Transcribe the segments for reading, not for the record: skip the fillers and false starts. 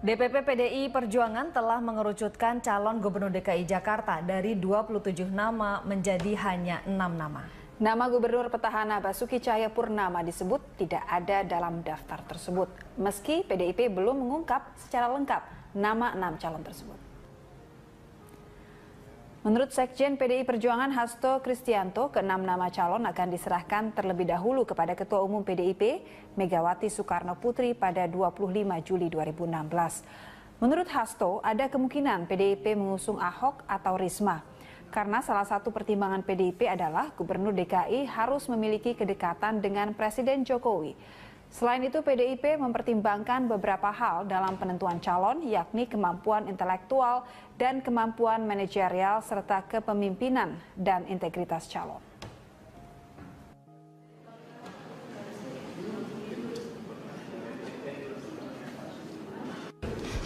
DPP PDI Perjuangan telah mengerucutkan calon Gubernur DKI Jakarta dari 27 nama menjadi hanya 6 nama. Nama Gubernur petahana Basuki Cahayapurnama disebut tidak ada dalam daftar tersebut, meski PDIP belum mengungkap secara lengkap nama 6 calon tersebut. Menurut Sekjen PDI Perjuangan Hasto Kristianto, ke-6 nama calon akan diserahkan terlebih dahulu kepada Ketua Umum PDIP, Megawati Soekarno Putri pada 25 Juli 2016. Menurut Hasto, ada kemungkinan PDIP mengusung Ahok atau Risma. Karena salah satu pertimbangan PDIP adalah Gubernur DKI harus memiliki kedekatan dengan Presiden Jokowi. Selain itu, PDIP mempertimbangkan beberapa hal dalam penentuan calon, yakni kemampuan intelektual dan kemampuan manajerial serta kepemimpinan dan integritas calon.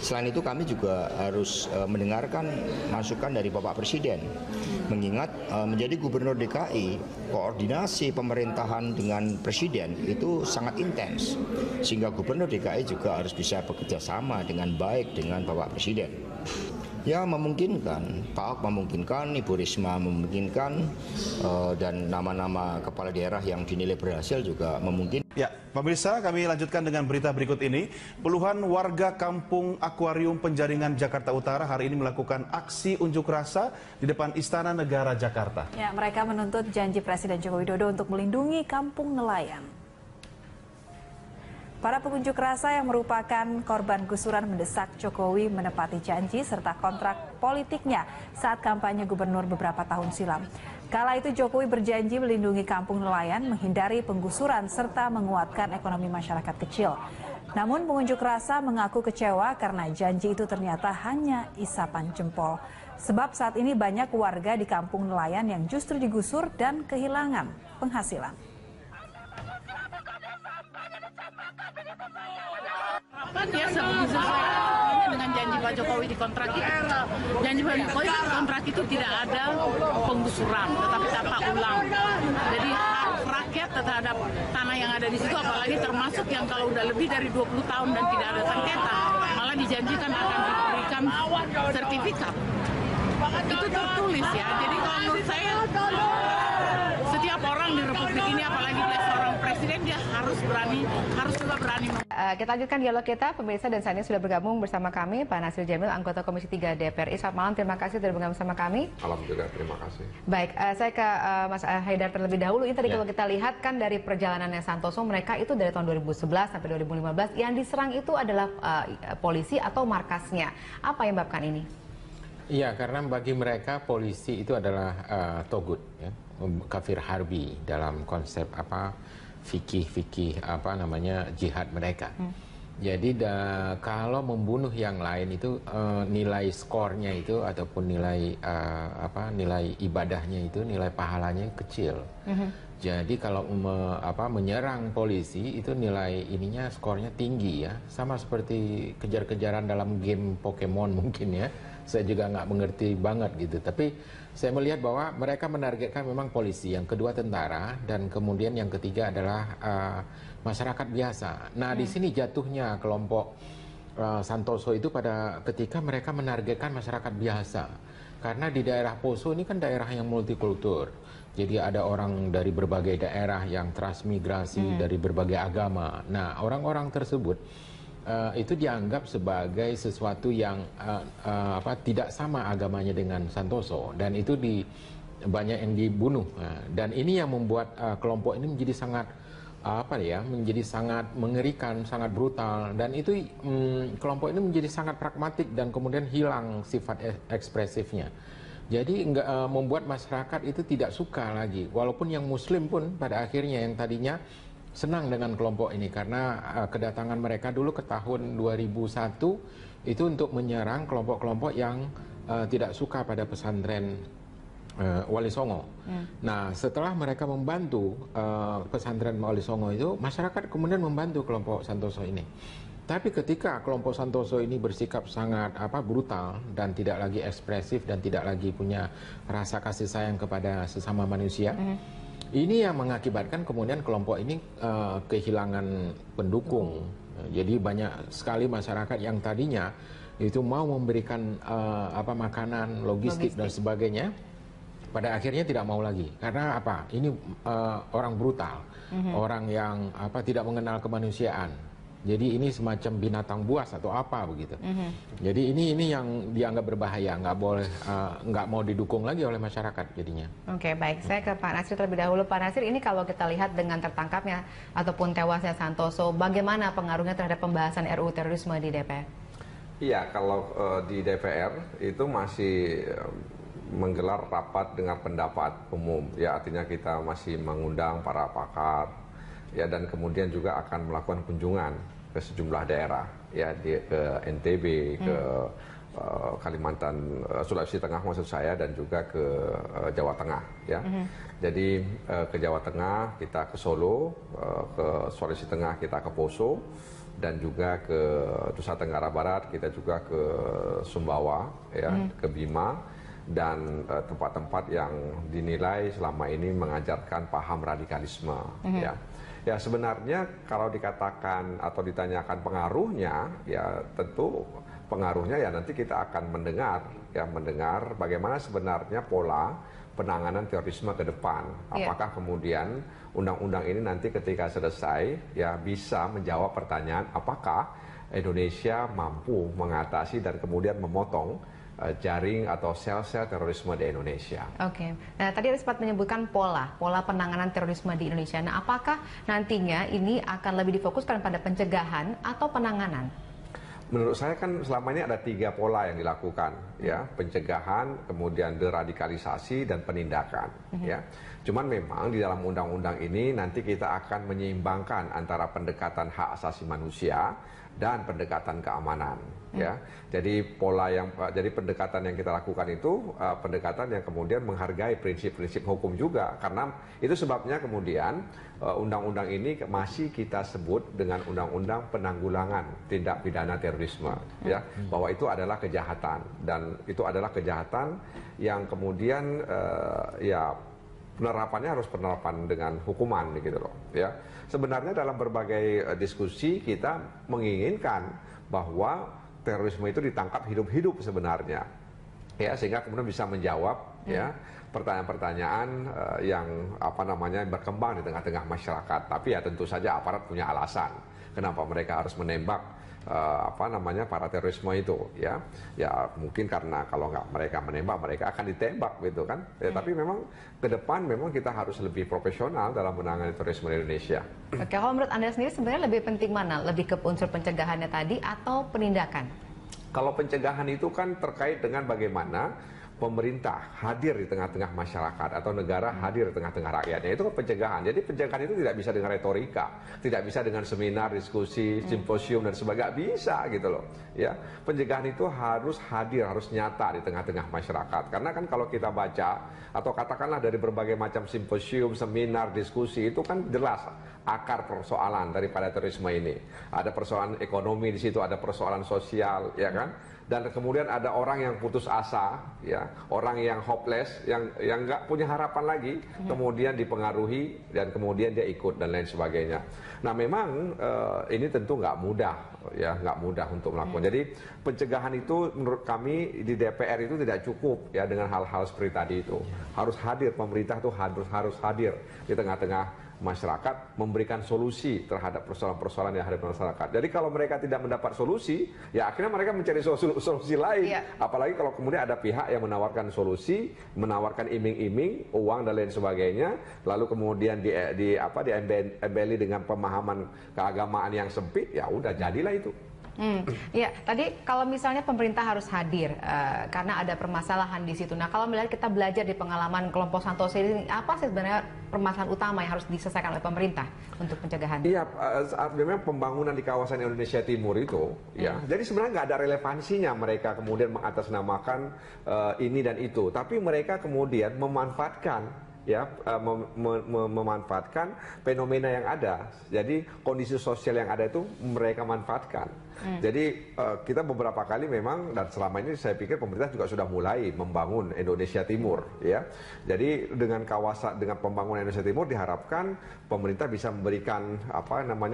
Selain itu kami juga harus mendengarkan masukan dari Bapak Presiden. Mengingat menjadi Gubernur DKI, koordinasi pemerintahan dengan Presiden itu sangat intens. Sehingga Gubernur DKI juga harus bisa bekerja sama dengan baik dengan Bapak Presiden. Ya memungkinkan, Pak Ahok memungkinkan, Ibu Risma memungkinkan, dan nama-nama kepala daerah yang dinilai berhasil juga memungkinkan. Ya, pemirsa, kami lanjutkan dengan berita berikut ini. Puluhan warga kampung Akuarium Penjaringan Jakarta Utara hari ini melakukan aksi unjuk rasa di depan Istana Negara Jakarta. Ya, mereka menuntut janji Presiden Joko Widodo untuk melindungi kampung nelayan. Para pengunjuk rasa yang merupakan korban gusuran mendesak Jokowi menepati janji serta kontrak politiknya saat kampanye gubernur beberapa tahun silam. Kala itu Jokowi berjanji melindungi kampung nelayan, menghindari penggusuran serta menguatkan ekonomi masyarakat kecil. Namun pengunjuk rasa mengaku kecewa karena janji itu ternyata hanya isapan jempol. Sebab saat ini banyak warga di kampung nelayan yang justru digusur dan kehilangan penghasilan. Dia sesuai dengan janji Pak Jokowi di kontrak itu. Janji Pak Jokowi di kontrak itu tidak ada penggusuran, tetapi tata ulang. Jadi hak rakyat terhadap tanah yang ada di situ, apalagi termasuk yang kalau udah lebih dari 20 tahun dan tidak ada sengketa, malah dijanjikan akan diberikan sertifikat. Itu tertulis ya. Jadi kalau menurut saya, setiap orang di Republik ini, apalagi dia seorang presiden, dia harus juga berani. Kita lanjutkan dialog kita, pemirsa, dan saat ini sudah bergabung bersama kami Pak Nasir Jamil, anggota Komisi 3 DPRI. Selamat malam, terima kasih sudah bergabung bersama kami. Alhamdulillah, terima kasih. Baik, saya ke Mas Haidar terlebih dahulu. Ini tadi kalau kita lihat kan dari perjalanannya Santoso, mereka itu dari tahun 2011 sampai 2015, yang diserang itu adalah polisi atau markasnya. Apa yang menyebabkan ini? Iya, karena bagi mereka polisi itu adalah togut, ya, kafir harbi dalam konsep fikih jihad mereka. Jadi kalau membunuh yang lain itu nilai skornya itu ataupun nilai ibadahnya itu, nilai pahalanya kecil. Jadi kalau menyerang polisi itu nilai ininya, skornya tinggi ya, sama seperti kejar-kejaran dalam game Pokemon mungkin ya. Saya juga nggak mengerti banget gitu, tapi saya melihat bahwa mereka menargetkan memang polisi, yang kedua tentara, dan kemudian yang ketiga adalah masyarakat biasa. Nah di sini jatuhnya kelompok Santoso itu pada ketika mereka menargetkan masyarakat biasa, karena di daerah Poso ini kan daerah yang multikultur, jadi ada orang dari berbagai daerah yang transmigrasi dari berbagai agama. Nah orang-orang tersebut itu dianggap sebagai sesuatu yang tidak sama agamanya dengan Santoso, dan itu banyak yang dibunuh. Dan ini yang membuat kelompok ini menjadi sangat menjadi sangat mengerikan, sangat brutal, dan itu kelompok ini menjadi sangat pragmatik dan kemudian hilang sifat ekspresifnya. Jadi membuat masyarakat itu tidak suka lagi, walaupun yang Muslim pun pada akhirnya yang tadinya senang dengan kelompok ini, karena kedatangan mereka dulu ke tahun 2001 itu untuk menyerang kelompok-kelompok yang tidak suka pada pesantren Wali Songo. Nah setelah mereka membantu pesantren Wali Songo itu, masyarakat kemudian membantu kelompok Santoso ini. Tapi ketika kelompok Santoso ini bersikap sangat brutal dan tidak lagi ekspresif dan tidak lagi punya rasa kasih sayang kepada sesama manusia, Ini yang mengakibatkan kemudian kelompok ini kehilangan pendukung. Jadi banyak sekali masyarakat yang tadinya itu mau memberikan makanan, logistik dan sebagainya, pada akhirnya tidak mau lagi. Karena apa? Ini orang brutal, orang yang tidak mengenal kemanusiaan. Jadi ini semacam binatang buas atau apa begitu. Jadi ini yang dianggap berbahaya, nggak mau didukung lagi oleh masyarakat jadinya. Oke, baik. Saya ke Pak Nasir terlebih dahulu. Pak Nasir, ini kalau kita lihat dengan tertangkapnya ataupun tewasnya Santoso, bagaimana pengaruhnya terhadap pembahasan RUU terorisme di DPR? Iya, kalau di DPR itu masih menggelar rapat dengan pendapat umum. Ya, artinya kita masih mengundang para pakar, ya, dan kemudian juga akan melakukan kunjungan ke sejumlah daerah, ya, ke NTB, ke Kalimantan, Sulawesi Tengah maksud saya, dan juga ke Jawa Tengah, ya. Jadi ke Jawa Tengah kita ke Solo, ke Sulawesi Tengah kita ke Poso, dan juga ke Nusa Tenggara Barat kita juga ke Sumbawa, ya, ke Bima, dan tempat-tempat yang dinilai selama ini mengajarkan paham radikalisme, ya. Ya, sebenarnya kalau dikatakan atau ditanyakan pengaruhnya, ya tentu pengaruhnya ya nanti kita akan mendengar bagaimana sebenarnya pola penanganan terorisme ke depan. Apakah kemudian undang-undang ini nanti ketika selesai ya bisa menjawab pertanyaan apakah Indonesia mampu mengatasi dan kemudian memotong jaring atau sel-sel terorisme di Indonesia. Oke. Nah, tadi ada sempat menyebutkan pola penanganan terorisme di Indonesia. Nah, apakah nantinya ini akan lebih difokuskan pada pencegahan atau penanganan? Menurut saya kan selama ini ada 3 pola yang dilakukan, ya, pencegahan, kemudian deradikalisasi dan penindakan, ya. Cuman memang di dalam undang-undang ini nanti kita akan menyeimbangkan antara pendekatan hak asasi manusia dan pendekatan keamanan, ya. Jadi jadi pendekatan yang kita lakukan itu pendekatan yang kemudian menghargai prinsip-prinsip hukum juga, karena itu sebabnya kemudian undang-undang ini masih kita sebut dengan undang-undang penanggulangan tindak pidana terorisme, ya, bahwa itu adalah kejahatan dan itu adalah kejahatan yang kemudian ya penerapannya harus penerapan dengan hukuman gitu loh, ya. Sebenarnya dalam berbagai diskusi kita menginginkan bahwa terorisme itu ditangkap hidup-hidup sebenarnya, ya, sehingga kemudian bisa menjawab ya pertanyaan-pertanyaan yang berkembang di tengah-tengah masyarakat. Tapi ya tentu saja aparat punya alasan kenapa mereka harus menembak para terorisme itu, ya. Ya mungkin karena kalau nggak mereka menembak mereka akan ditembak gitu kan, ya. Tapi memang ke depan memang kita harus lebih profesional dalam menangani terorisme di Indonesia. Oke, kalau menurut Anda sendiri sebenarnya lebih penting mana? Lebih ke unsur pencegahannya tadi atau penindakan? Kalau pencegahan itu kan terkait dengan bagaimana pemerintah hadir di tengah-tengah masyarakat atau negara hadir di tengah-tengah rakyatnya, itu kan pencegahan. Jadi pencegahan itu tidak bisa dengan retorika, tidak bisa dengan seminar, diskusi, simposium dan sebagainya, bisa gitu loh, ya. Pencegahan itu harus hadir, harus nyata di tengah-tengah masyarakat. Karena kan kalau kita baca atau katakanlah dari berbagai macam simposium, seminar, diskusi, itu kan jelas akar persoalan daripada terorisme ini. Ada persoalan ekonomi di situ, ada persoalan sosial, ya kan? Dan kemudian ada orang yang putus asa, ya, orang yang hopeless, yang nggak punya harapan lagi, kemudian dipengaruhi dan kemudian dia ikut dan lain sebagainya. Nah memang ini tentu nggak mudah, ya, nggak mudah untuk melakukan. Jadi pencegahan itu menurut kami di DPR itu tidak cukup ya dengan hal-hal seperti tadi itu. Harus hadir, pemerintah itu harus hadir di tengah-tengah masyarakat, memberikan solusi terhadap persoalan-persoalan yang ada di masyarakat. Jadi kalau mereka tidak mendapat solusi, ya akhirnya mereka mencari solusi lain. Apalagi kalau kemudian ada pihak yang menawarkan solusi, menawarkan iming-iming, uang dan lain sebagainya, lalu kemudian diembeli dengan pemahaman keagamaan yang sempit, ya udah jadilah itu. Ya, tadi kalau misalnya pemerintah harus hadir karena ada permasalahan di situ. Nah, kalau melihat kita belajar di pengalaman kelompok Santoso ini, apa sih sebenarnya permasalahan utama yang harus diselesaikan oleh pemerintah untuk pencegahan? Iya, memang pembangunan di kawasan Indonesia Timur itu, ya. Jadi sebenarnya nggak ada relevansinya mereka kemudian mengatasnamakan ini dan itu, tapi mereka kemudian memanfaatkan. Ya, memanfaatkan fenomena yang ada. Jadi kondisi sosial yang ada itu mereka manfaatkan. Jadi kita beberapa kali memang, dan selama ini saya pikir pemerintah juga sudah mulai membangun Indonesia Timur, ya. Jadi dengan pembangunan Indonesia Timur diharapkan pemerintah bisa memberikan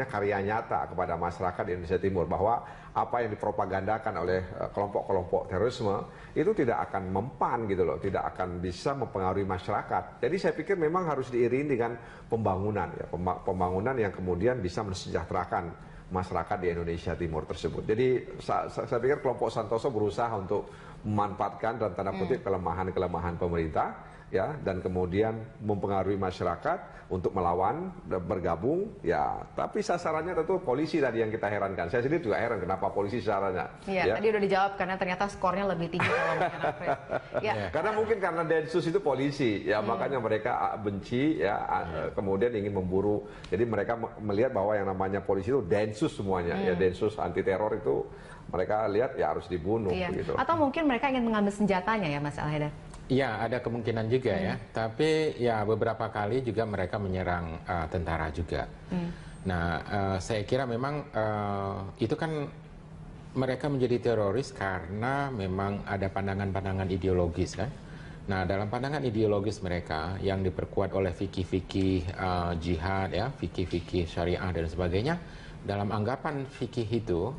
karya nyata kepada masyarakat di Indonesia Timur, bahwa apa yang dipropagandakan oleh kelompok-kelompok terorisme itu tidak akan mempan gitu loh, tidak akan bisa mempengaruhi masyarakat. Jadi saya pikir memang harus diiringi dengan pembangunan, ya, pembangunan yang kemudian bisa mensejahterakan masyarakat di Indonesia Timur tersebut. Jadi saya pikir kelompok Santoso berusaha untuk memanfaatkan dalam tanda kutip kelemahan-kelemahan pemerintah, ya, dan kemudian mempengaruhi masyarakat untuk melawan, bergabung, ya. Tapi sasarannya tentu polisi tadi yang kita herankan. Saya sendiri juga heran kenapa polisi sasarannya. Iya, ya. Tadi udah dijawab karena ternyata skornya lebih tinggi kalau ya. Karena mungkin karena Densus itu polisi, ya, makanya mereka benci, ya, kemudian ingin memburu. Jadi mereka melihat bahwa yang namanya polisi itu Densus semuanya, ya, Densus anti teror itu mereka lihat ya harus dibunuh. Begitu. Atau mungkin mereka ingin mengambil senjatanya ya, Mas Al-Haidar? Ya, ada kemungkinan juga ya. Tapi ya beberapa kali juga mereka menyerang tentara juga. Nah, saya kira memang itu kan mereka menjadi teroris karena memang ada pandangan-pandangan ideologis kan. Nah, dalam pandangan ideologis mereka yang diperkuat oleh fikih-fikih jihad, ya, fikih-fikih syariah dan sebagainya, dalam anggapan fikih itu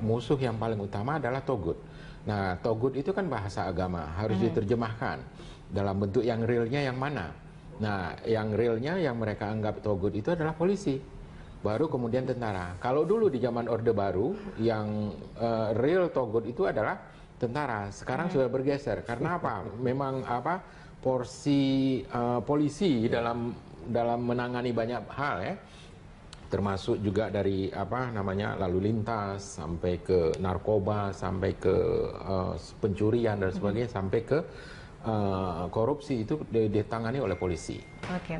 musuh yang paling utama adalah togut. Nah, togut itu kan bahasa agama, harus diterjemahkan dalam bentuk yang realnya yang mana. Nah, yang realnya yang mereka anggap togut itu adalah polisi, baru kemudian tentara. Kalau dulu di zaman Orde Baru, yang real togut itu adalah tentara. Sekarang sudah bergeser, karena apa? Memang porsi polisi dalam menangani banyak hal, ya. Termasuk juga dari lalu lintas sampai ke narkoba, sampai ke pencurian dan sebagainya, sampai ke korupsi itu ditangani oleh polisi. Oke,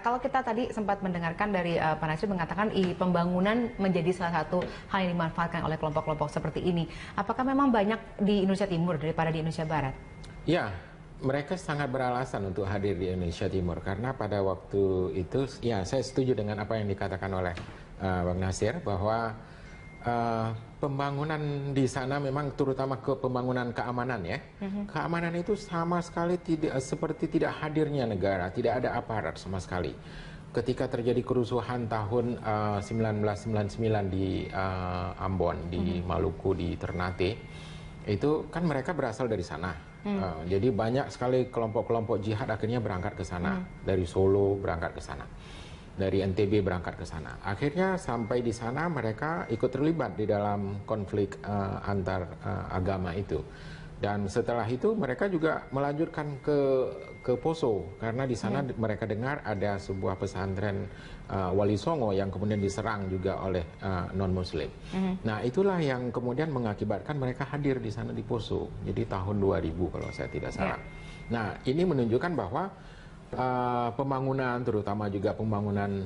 kalau kita tadi sempat mendengarkan dari Pak Nasir mengatakan pembangunan menjadi salah satu hal yang dimanfaatkan oleh kelompok-kelompok seperti ini. Apakah memang banyak di Indonesia Timur daripada di Indonesia Barat? Ya. Mereka sangat beralasan untuk hadir di Indonesia Timur karena pada waktu itu, ya, saya setuju dengan apa yang dikatakan oleh Bang Nasir bahwa pembangunan di sana memang terutama ke pembangunan keamanan, ya. Keamanan itu sama sekali tidak hadirnya negara, tidak ada aparat sama sekali. Ketika terjadi kerusuhan tahun 1999 di Ambon, di Maluku, di Ternate, itu kan mereka berasal dari sana. Jadi banyak sekali kelompok-kelompok jihad akhirnya berangkat ke sana. Dari Solo berangkat ke sana, dari NTB berangkat ke sana. Akhirnya sampai di sana mereka ikut terlibat di dalam konflik antar agama itu. Dan setelah itu mereka juga melanjutkan ke Poso karena di sana mereka dengar ada sebuah pesantren Wali Songo yang kemudian diserang juga oleh non-Muslim. Nah, itulah yang kemudian mengakibatkan mereka hadir di sana di Poso. Jadi tahun 2000 kalau saya tidak salah. Nah, ini menunjukkan bahwa pembangunan, terutama juga pembangunan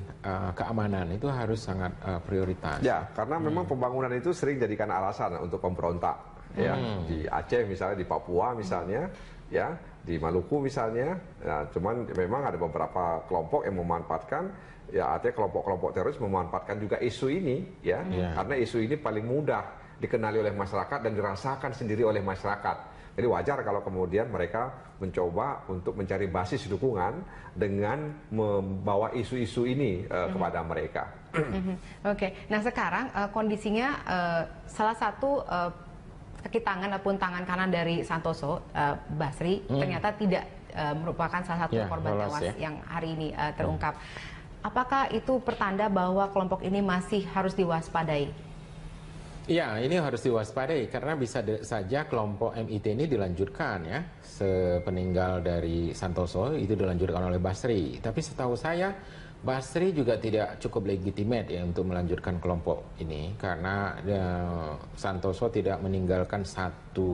keamanan itu harus sangat prioritas. Ya, karena memang pembangunan itu sering jadikan alasan untuk pemberontak. Ya, di Aceh misalnya, di Papua misalnya, ya, di Maluku misalnya. Nah, cuman memang ada beberapa kelompok yang memanfaatkan, ya, artinya kelompok-kelompok teroris memanfaatkan juga isu ini, ya, karena isu ini paling mudah dikenali oleh masyarakat dan dirasakan sendiri oleh masyarakat. Jadi wajar kalau kemudian mereka mencoba untuk mencari basis dukungan dengan membawa isu-isu ini kepada mereka. Oke, nah sekarang kondisinya salah satu kaki tangan ataupun tangan kanan dari Santoso, Basri, ternyata tidak merupakan salah satu korban tewas yang hari ini terungkap. Apakah itu pertanda bahwa kelompok ini masih harus diwaspadai? Ya, ini harus diwaspadai karena bisa saja kelompok MIT ini dilanjutkan, ya, sepeninggal dari Santoso itu dilanjutkan oleh Basri. Tapi setahu saya Basri juga tidak cukup legitimate, ya, untuk melanjutkan kelompok ini karena Santoso tidak meninggalkan satu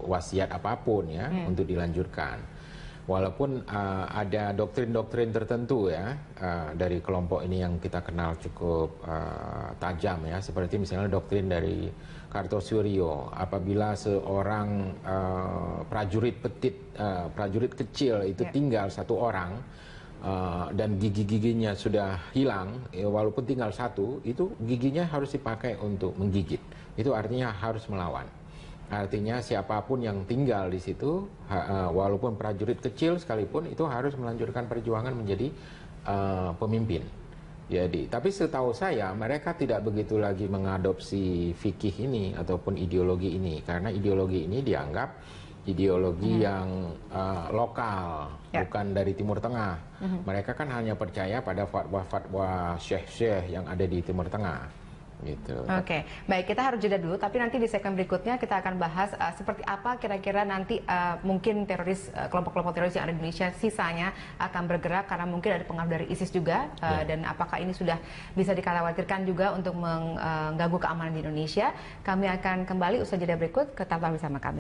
wasiat apapun, ya, untuk dilanjutkan. Walaupun ada doktrin-doktrin tertentu, ya, dari kelompok ini yang kita kenal cukup tajam, ya, seperti misalnya doktrin dari Kartosuryo, apabila seorang prajurit kecil itu tinggal satu orang, dan gigi-giginya sudah hilang, walaupun tinggal satu, itu giginya harus dipakai untuk menggigit. Itu artinya harus melawan. Artinya siapapun yang tinggal di situ, walaupun prajurit kecil sekalipun, itu harus melanjutkan perjuangan menjadi pemimpin. Jadi, tapi setahu saya mereka tidak begitu lagi mengadopsi fikih ini ataupun ideologi ini, karena ideologi ini dianggap ideologi yang lokal, bukan dari Timur Tengah. Mereka kan hanya percaya pada fatwa-fatwa syekh-syekh yang ada di Timur Tengah. Gitu. Oke, baik, kita harus jeda dulu, tapi nanti di segmen berikutnya kita akan bahas seperti apa kira-kira nanti mungkin teroris, kelompok-kelompok teroris yang ada di Indonesia sisanya akan bergerak karena mungkin ada pengaruh dari ISIS juga, dan apakah ini sudah bisa dikhawatirkan juga untuk mengganggu keamanan di Indonesia. Kami akan kembali usai jeda berikut, tetaplah bersama kami.